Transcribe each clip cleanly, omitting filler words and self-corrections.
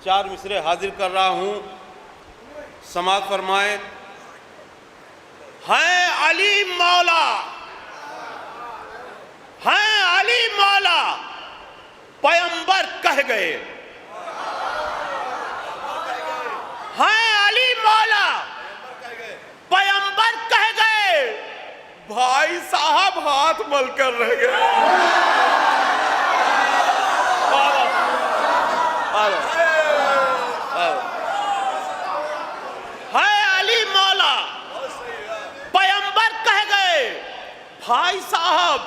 چار مصرے حاضر کر رہا ہوں، سماعت فرمائیں۔ ہیں علی مولا، ہیں علی مولا، پیغمبر کہہ گئے۔ ہیں علی مولا، پیغمبر کہہ گئے، بھائی صاحب ہاتھ مل کر رہ گئے۔ بھائی صاحب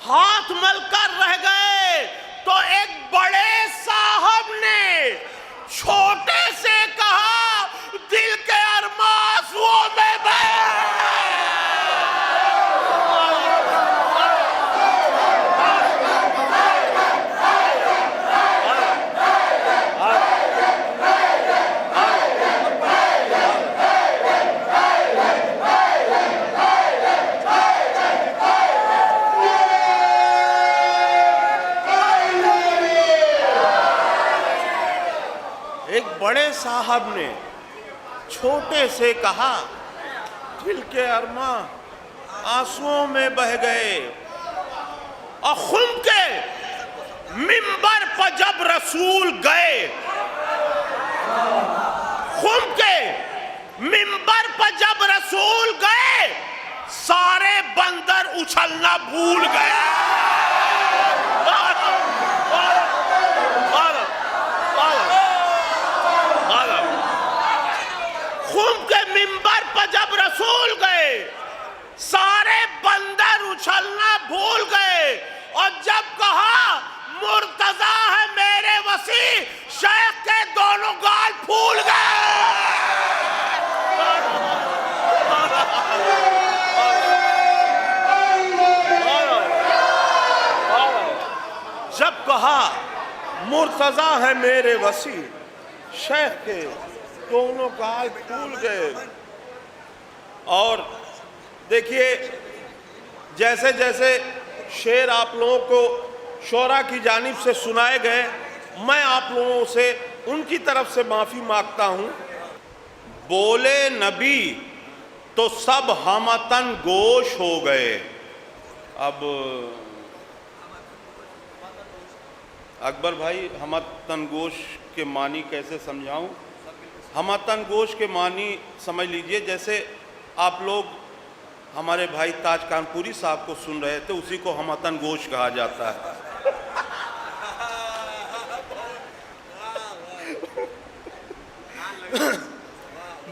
ہاتھ مل کر رہ گئے تو ایک بڑے صاحب نے چھوٹے سے کہا، دل کے ارمانوں میں بڑے صاحب نے چھوٹے سے کہا، دل کے ارماں آنسوؤں میں بہہ گئے۔ اور خم کے منبر پر جب رسول گئے، خم کے منبر پر جب رسول گئے، سارے بندر اچھلنا بھول گئے۔ خم کے منبر پر جب رسول گئے، سارے بندر اچھلنا بھول گئے، اور جب کہا مرتضیٰ ہے میرے وسیع، شیخ کے دونوں گال پھول گئے۔ جب کہا مرتضیٰ ہے میرے وسیع، شیخ کے دونوں گال پھول گئے۔ اور دیکھیے، جیسے جیسے شعر آپ لوگوں کو شعراء کی جانب سے سنائے گئے، میں آپ لوگوں سے ان کی طرف سے معافی مانگتا ہوں۔ بولے نبی تو سب ہمتن گوش ہو گئے۔ اب اکبر بھائی، ہمتن گوش کے معنی کیسے سمجھاؤں؟ ہمتن گوش کے معنی سمجھ لیجئے، جیسے آپ لوگ ہمارے بھائی تاج کانپوری صاحب کو سن رہے تھے، اسی کو ہمتن گوش کہا جاتا ہے۔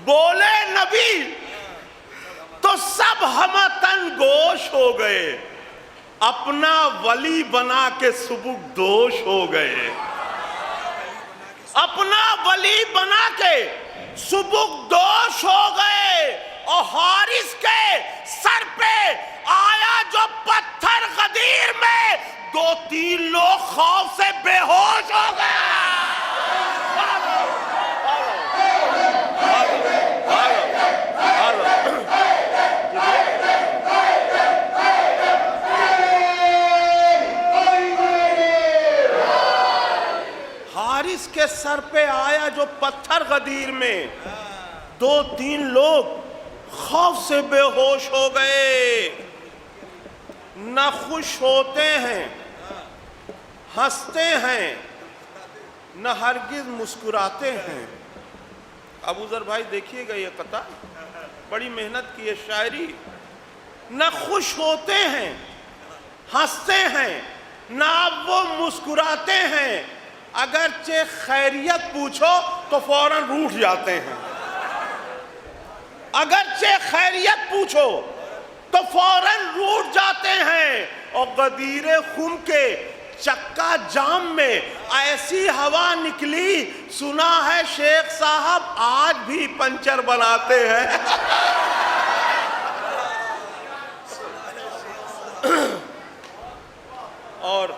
بولے نبی تو سب ہمتن گوش ہو گئے، اپنا ولی بنا کے سبک دوش ہو گئے۔ اپنا ولی بنا کے سبک دوش ہو گئے، اور حارث کے سر پہ آیا جو پتھر غدیر میں، دو تین لوگ خوف سے بے ہوش ہو گئے۔ حارث کے سر پہ آیا جو پتھر غدیر میں، دو تین لوگ خوف سے بے ہوش ہو گئے۔ نہ خوش ہوتے ہیں، ہنستے ہیں، نہ ہرگز مسکراتے ہیں۔ ابو ذر بھائی دیکھیے گا یہ قطعہ، بڑی محنت کی ہے شاعری۔ نہ خوش ہوتے ہیں، ہنستے ہیں، نہ وہ مسکراتے ہیں، اگرچہ خیریت پوچھو تو فوراً روٹھ جاتے ہیں۔ اگرچہ خیریت پوچھو تو فوراً روٹھ جاتے ہیں۔ اور غدیر خم کے چکا جام میں ایسی ہوا نکلی، سنا ہے شیخ صاحب آج بھی پنچر بناتے ہیں۔ اور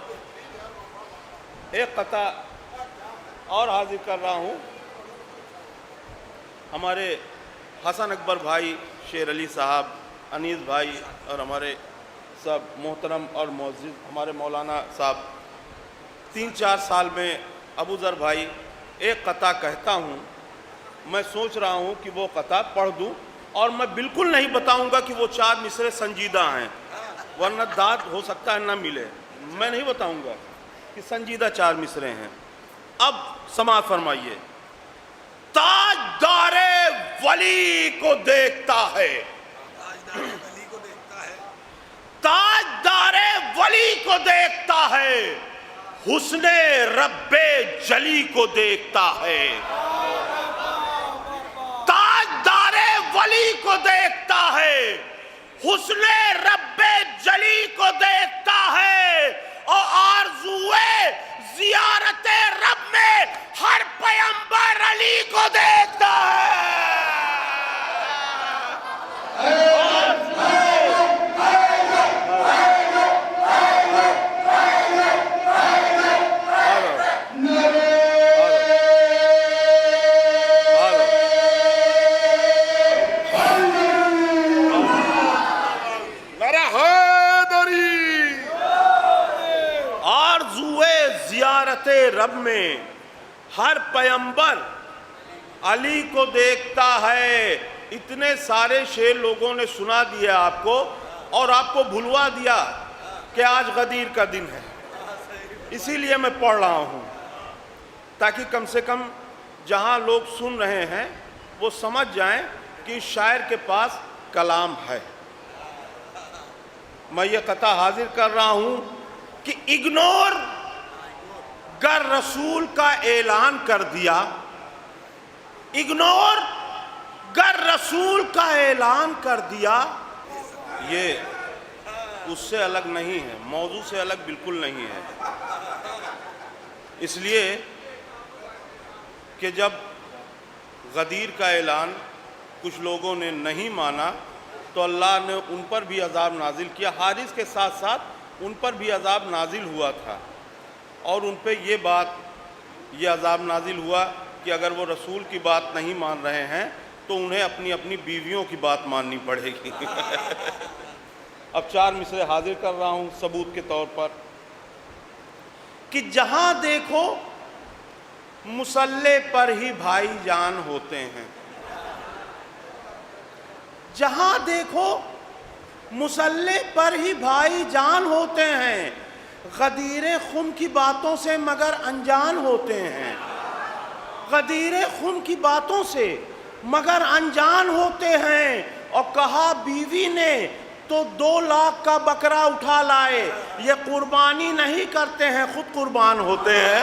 ایک قطعہ اور حاضر کر رہا ہوں، ہمارے حسن اکبر بھائی، شیر علی صاحب، انیس بھائی، اور ہمارے سب محترم اور معزز ہمارے مولانا صاحب 3-4 سال میں ابو ذر بھائی ایک قطع کہتا ہوں، میں سوچ رہا ہوں کہ وہ قطع پڑھ دوں، اور میں بالکل نہیں بتاؤں گا کہ وہ 4 مصرے سنجیدہ ہیں، ورنہ داد ہو سکتا ہے نہ ملے۔ میں نہیں بتاؤں گا کہ سنجیدہ 4 مصرے ہیں۔ اب سماعت فرمائیے۔ تاجدار ولی کو دیکھتا ہے، تاجدار ولی کو دیکھتا ہے، حسن رب جلی کو دیکھتا ہے۔ تاجدار ولی کو دیکھتا ہے، حسن رب جلی کو دیکھتا ہے، اور آرزوئے زیارت رب میں ہر پیغمبر علی کو دیکھتا ہے۔ رب میں ہر پیغمبر علی کو دیکھتا ہے۔ اتنے سارے شعر لوگوں نے سنا دیا آپ کو، اور آپ کو بھلوا دیا کہ آج غدیر کا دن ہے، اسی لیے میں پڑھ رہا ہوں، تاکہ کم سے کم جہاں لوگ سن رہے ہیں وہ سمجھ جائیں کہ اس شاعر کے پاس کلام ہے۔ میں یہ قطع حاضر کر رہا ہوں کہ اگنور گر رسول کا اعلان کر دیا، اگنور گر رسول کا اعلان کر دیا، یہ اس سے الگ نہیں ہے، موضوع سے الگ بالکل نہیں ہے۔ اس لیے کہ جب غدیر کا اعلان کچھ لوگوں نے نہیں مانا تو اللہ نے ان پر بھی عذاب نازل کیا، حارث کے ساتھ ساتھ ان پر بھی عذاب نازل ہوا تھا، اور ان پہ یہ عذاب نازل ہوا کہ اگر وہ رسول کی بات نہیں مان رہے ہیں تو انہیں اپنی اپنی بیویوں کی بات ماننی پڑے گی۔ اب 4 مصرے حاضر کر رہا ہوں ثبوت کے طور پر کہ جہاں دیکھو مسلح پر ہی بھائی جان ہوتے ہیں، جہاں دیکھو مسلح پر ہی بھائی جان ہوتے ہیں، غدیر خم کی باتوں سے مگر انجان ہوتے ہیں، غدیر خم کی باتوں سے مگر انجان ہوتے ہیں۔ اور کہا بیوی نے تو 2 لاکھ کا بکرا اٹھا لائے، یہ قربانی نہیں کرتے ہیں خود قربان ہوتے ہیں۔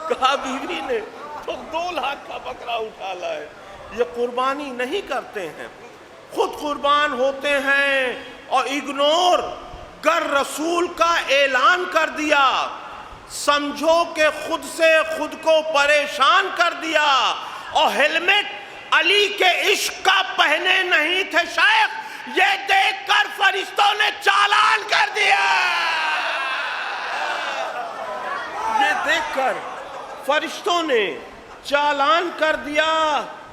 کہا بیوی نے تو 2 لاکھ کا بکرا اٹھا لائے، یہ قربانی نہیں کرتے ہیں خود قربان ہوتے ہیں۔ اور اگنور گر رسول کا اعلان کر دیا، سمجھو کہ خود سے خود کو پریشان کر دیا، اور ہیلمٹ علی کے عشق کا پہنے نہیں تھے شیخ، یہ دیکھ کر فرشتوں نے چالان کر دیا، یہ دیکھ کر فرشتوں نے چالان کر دیا۔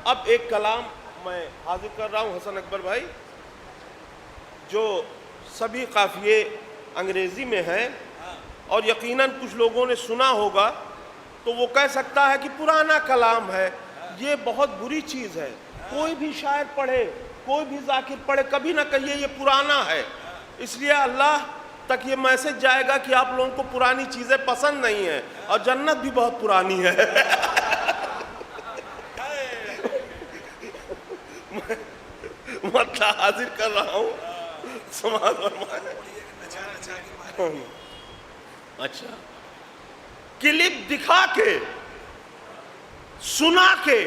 اب ایک کلام میں حاضر کر رہا ہوں حسن اکبر بھائی، جو سبھی قافیے انگریزی میں ہے، اور یقیناً کچھ لوگوں نے سنا ہوگا تو وہ کہہ سکتا ہے کہ پرانا کلام ہے۔ یہ بہت بری چیز ہے، کوئی بھی شاعر پڑھے، کوئی بھی ذاکر پڑھے، کبھی نہ کہیے یہ پرانا ہے، اس لیے اللہ تک یہ میسج جائے گا کہ آپ لوگوں کو پرانی چیزیں پسند نہیں ہیں، اور جنت بھی بہت پرانی ہے۔ مطلب حاضر کر رہا ہوں، سماعت فرمائیں۔ اچھا، کلپ دکھا کے سنا کے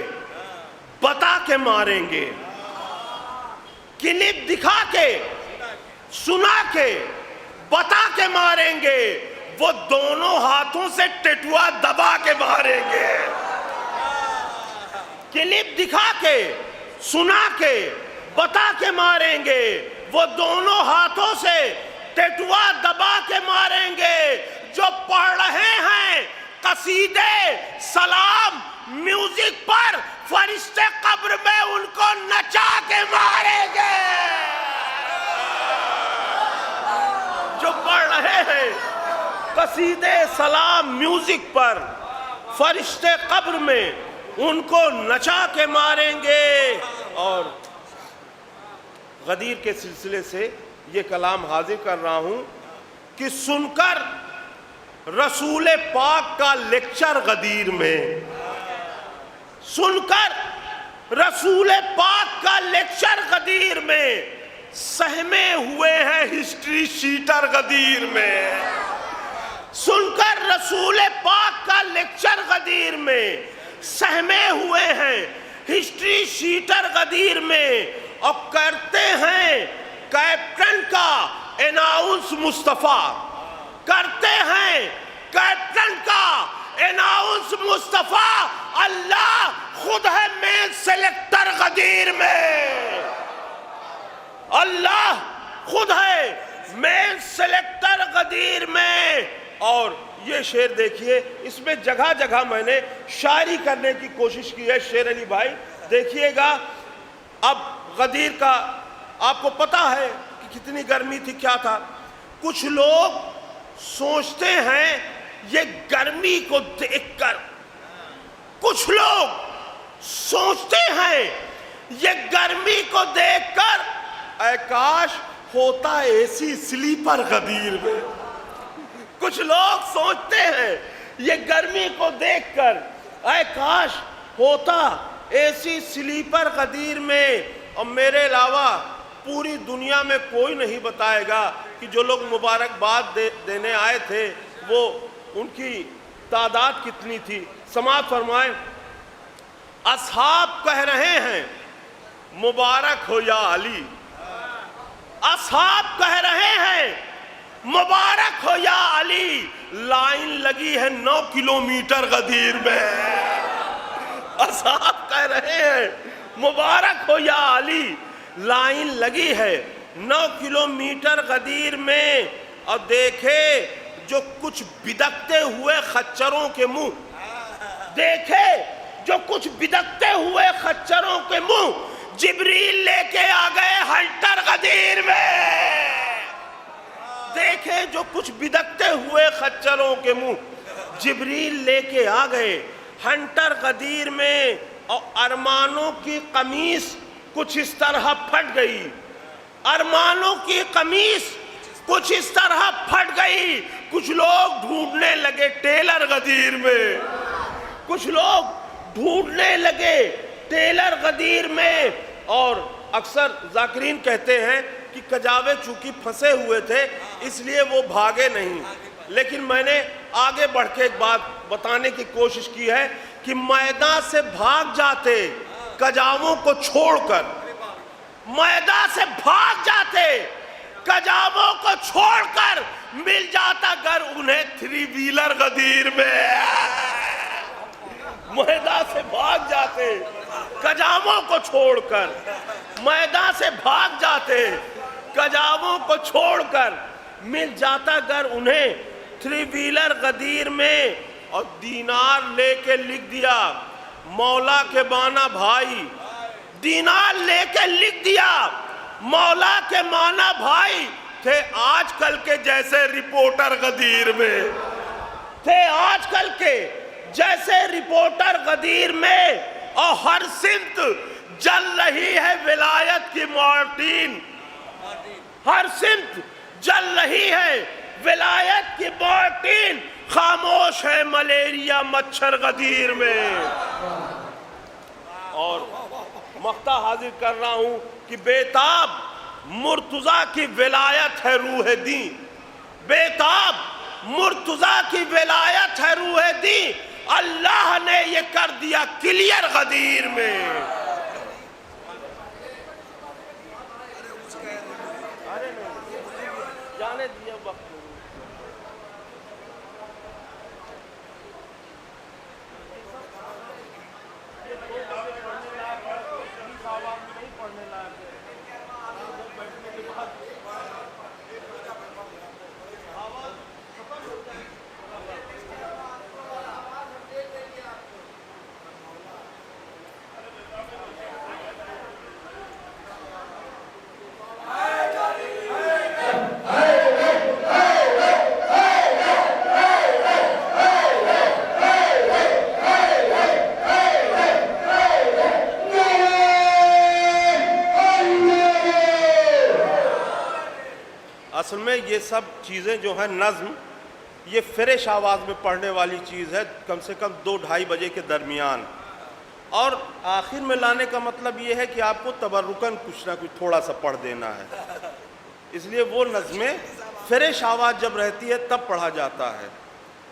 بتا کے ماریں گے، کلپ دکھا کے سنا کے بتا کے ماریں گے، وہ دونوں ہاتھوں سے ٹٹوا دبا کے ماریں گے۔ کلپ دکھا کے سنا کے بتا کے ماریں گے، وہ دونوں ہاتھوں سے ٹٹوا دبا کے ماریں گے۔ جو پڑھ رہے ہیں قصیدے سلام میوزک پر، فرشتے قبر میں ان کو نچا کے ماریں گے۔ جو پڑھ رہے ہیں قصیدے سلام میوزک پر فرشتے قبر میں ان کو نچا کے ماریں گے. اور غدیر کے سلسلے سے یہ کلام حاضر کر رہا ہوں کہ سن کر رسول پاک کا لیکچر غدیر میں، سن کر رسول پاک کا لیکچر غدیر میں، سہمے ہوئے ہیں ہسٹری شیٹر غدیر میں. سن کر رسول پاک کا لیکچر غدیر میں، سہمے ہوئے ہیں ہسٹری شیٹر غدیر میں، اور کرتے ہیں کیپٹن کا اناؤنس مصطفیٰ، کرتے ہیں کیپٹن کا اناؤنس مصطفیٰ. اللہ خود ہے مین سلیکٹر غدیر میں، اللہ خود ہے مین سلیکٹر غدیر میں. اور یہ شعر دیکھیے، اس میں جگہ جگہ میں نے شاعری کرنے کی کوشش کی ہے. شیر علی بھائی دیکھیے گا. اب غدیر کا آپ کو پتا ہے کہ کتنی گرمی تھی، کیا تھا. کچھ لوگ سوچتے ہیں یہ گرمی کو دیکھ کر، کچھ لوگ سوچتے ہیں یہ گرمی کو دیکھ کر اے کاش ہوتا اے سی سلیپر غدیر میں. کچھ لوگ سوچتے ہیں یہ گرمی کو دیکھ کر اے کاش ہوتا اے سی سلیپر غدیر میں. اور میرے علاوہ پوری دنیا میں کوئی نہیں بتائے گا کہ جو لوگ مبارکباد دینے آئے تھے وہ ان کی تعداد کتنی تھی. سماعت فرمائیں. اصحاب کہہ رہے ہیں مبارک ہو یا علی، اصحاب کہہ رہے ہیں مبارک ہو یا علی، لائن لگی ہے 9 کلومیٹر غدیر میں. اصحاب کہہ رہے ہیں مبارک ہو یا علی، لائن لگی ہے 9 کلومیٹر غدیر میں. اور دیکھے جو کچھ بدکتے ہوئے خچروں کے منہ، دیکھے جو کچھ بدکتے ہوئے خچروں کے منہ، جبریل لے کے آ گئے ہنٹر غدیر میں. دیکھے جو کچھ بدکتے ہوئے خچروں کے منہ، جبریل لے کے آ گئے ہنٹر غدیر میں. اور ارمانوں کی قمیص کچھ اس طرح پھٹ گئی، ارمانوں کی قمیص کچھ اس طرح پھٹ گئی. کچھ لوگ ڈھونڈنے لگے ٹیلر غدیر میں، کچھ لوگ ڈھونڈنے لگے ٹیلر غدیر میں. اور اکثر ذاکرین کہتے ہیں کہ کجاوے چونکہ پھنسے ہوئے تھے اس لیے وہ بھاگے نہیں. لیکن میں نے آگے بڑھ کے ایک بات بتانے کی کوشش کی ہے کہ میدان سے بھاگ جاتے کجاووں کو چھوڑ کر، میدان سے بھاگ جاتے کجاووں کو چھوڑ کر، مل جاتا گر انہیں 3 ویلر غدیر میں. میدان سے بھاگ جاتے کجاووں کو چھوڑ کر، میدان سے بھاگ جاتے کجاووں کو چھوڑ کر، مل جاتا گر انہیں 3 ویلر غدیر میں. اور دینار لے کے لکھ دیا مولا کے مانا بھائی، دینار لے کے لکھ دیا مولا کے مانا بھائی. تھے آج کل کے جیسے رپورٹر غدیر میں، تھے آج کل کے جیسے رپورٹر غدیر میں. اور ہر سمت جل رہی ہے ولایت کی مارٹین، ہر سمت جل رہی ہے ولایت کی مارٹین. خاموش ہے ملیریا مچھر غدیر میں. اور مقطع حاضر کر رہا ہوں کہ بیتاب مرتضیٰ کی ولایت ہے روح دین، بیتاب مرتضیٰ کی ولایت ہے روح دین. اللہ نے یہ کر دیا کلیئر غدیر میں. جانے دیا وقت اصل میں یہ سب چیزیں جو ہیں نظم یہ فریش آواز میں پڑھنے والی چیز ہے، کم سے کم 2-2:30 بجے کے درمیان، اور آخر میں لانے کا مطلب یہ ہے کہ آپ کو تبرکاً کچھ نہ کچھ تھوڑا سا پڑھ دینا ہے، اس لیے وہ نظمیں فریش آواز جب رہتی ہے تب پڑھا جاتا ہے۔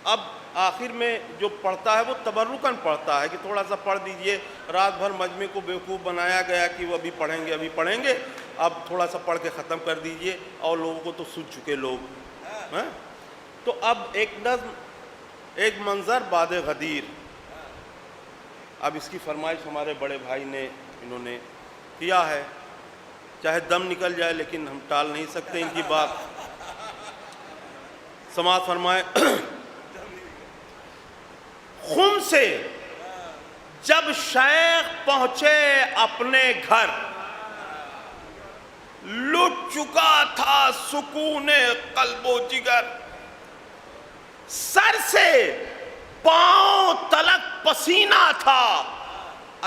اب آخر میں جو پڑھتا ہے وہ تبرکاً پڑھتا ہے کہ تھوڑا سا پڑھ دیجئے، رات بھر مجمع کو بیوقوف بنایا گیا کہ وہ ابھی پڑھیں گے، اب تھوڑا سا پڑھ کے ختم کر دیجئے، اور لوگوں کو تو سن چکے لوگ ہیں۔ تو اب ایک نظم، ایک منظر باد غدیر، اب اس کی فرمائش ہمارے بڑے بھائی نے انہوں نے کیا ہے، چاہے دم نکل جائے لیکن ہم ٹال نہیں سکتے ان کی بات۔ سماعت فرمائے۔ خم سے جب شیخ پہنچے اپنے گھر، لٹ چکا تھا سکون قلب و جگر، سر سے پاؤں تلک پسینہ تھا،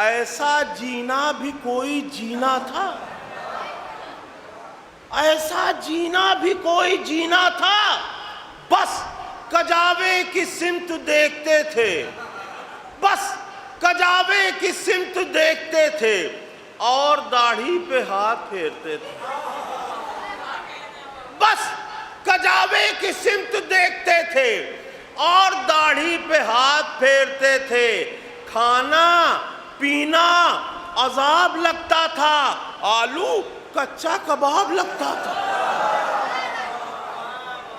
ایسا جینا بھی کوئی جینا تھا، ایسا جینا بھی کوئی جینا تھا، بس کجاوے کی سمت دیکھتے تھے، بس کجاوے کی سمت دیکھتے تھے، اور داڑھی پہ ہاتھ پھیرتے تھے، بس کجاوے کی سمت دیکھتے تھے اور داڑھی پہ ہاتھ پھیرتے تھے، کھانا پینا عذاب لگتا تھا، آلو کچا کباب لگتا تھا،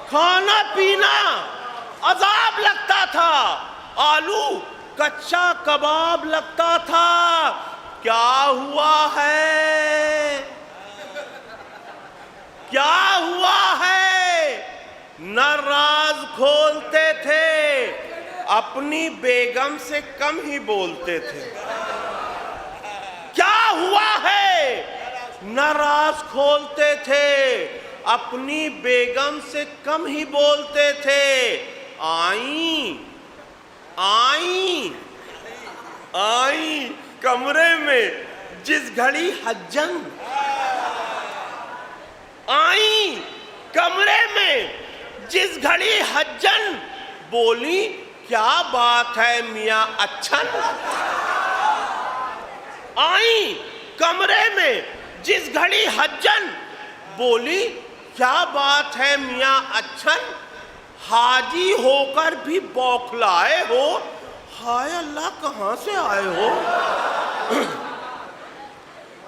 کھانا پینا عذاب لگتا تھا، آلو کچا کباب لگتا تھا، کیا ہوا ہے، کیا ہوا ہے، نہ راز کھولتے تھے، اپنی بیگم سے کم ہی بولتے تھے، کیا ہوا ہے، نہ راز کھولتے تھے، اپنی بیگم سے کم ہی بولتے تھے، آئیں آئیں آئیں کمرے میں جس گھڑی حجن، آئیں کمرے میں جس گھڑی حجن، بولی کیا بات ہے میاں اچھن، آئیں کمرے میں جس گھڑی حجن، بولی کیا بات ہے میاں اچھن، حاجی ہو کر بھی بوکھلائے ہو، ہائے اللہ کہاں سے آئے ہو،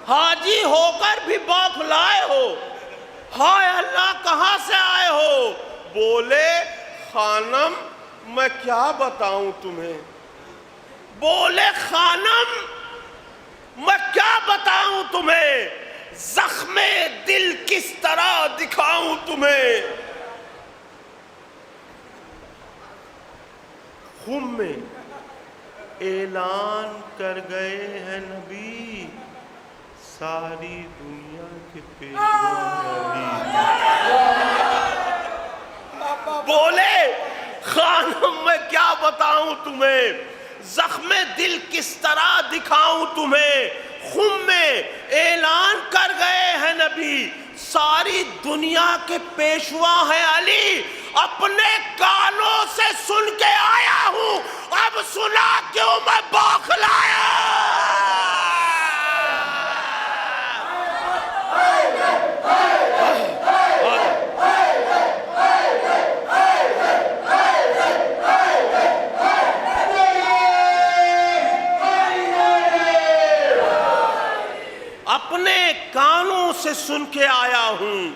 حاجی ہو کر بھی بوکھلائے ہو، ہائے اللہ کہاں سے آئے ہو، بولے خانم میں کیا بتاؤں تمہیں، بولے خانم میں کیا بتاؤں تمہیں، زخم دل کس طرح دکھاؤں تمہیں، خم میں اعلان کر گئے ہیں نبی، ساری دنیا کے پیشوا بولے خانم میں کیا بتاؤں تمہیں، زخم دل کس طرح دکھاؤں تمہیں، خم میں اعلان کر گئے ہیں نبی، ساری دنیا کے پیشوا ہیں علی، اپنے کانوں سے سن کے آیا ہوں، اب سنا کیوں میں بوکھلایا، اپنے کانوں سے سن کے آیا ہوں،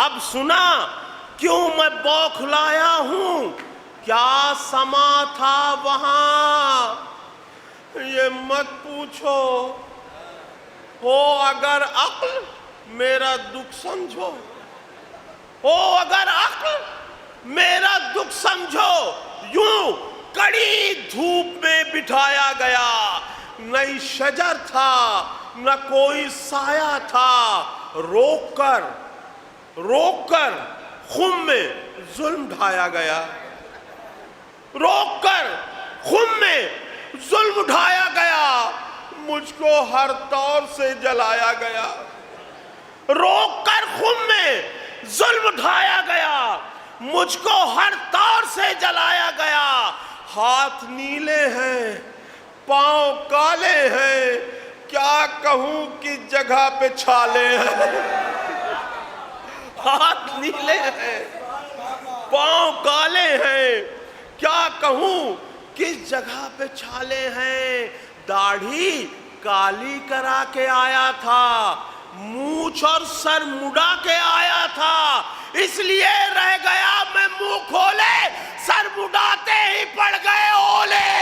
اب سنا کیوں میں بوکھلایا ہوں، کیا سما تھا وہاں یہ مت پوچھو، ہو اگر عقل میرا دکھ سمجھو، ہو اگر عقل میرا دکھ سمجھو، یوں کڑی دھوپ میں بٹھایا گیا، نئی شجر تھا نہ کوئی سایہ تھا، روک کر خم میں ظلم ڈھایا گیا، روک کر خم میں ظلم ڈھایا گیا، مجھ کو ہر طور سے جلایا گیا، روک کر خم میں ظلم ڈھایا گیا، مجھ کو ہر طور سے جلایا گیا۔ ہاتھ نیلے ہیں، پاؤں کالے ہیں، کیا کہوں کس جگہ پہ چھالے ہیں۔ ہاتھ نیلے ہیں، پاؤں کالے ہیں، کیا کہوں کس جگہ پہ چھالے ہیں۔ داڑھی کالی کرا کے آیا تھا، مونچھ اور سر مڈا کے آیا تھا، اس لیے رہ گیا میں منہ کھولے، سر مڈاتے ہی پڑ گئے اولے۔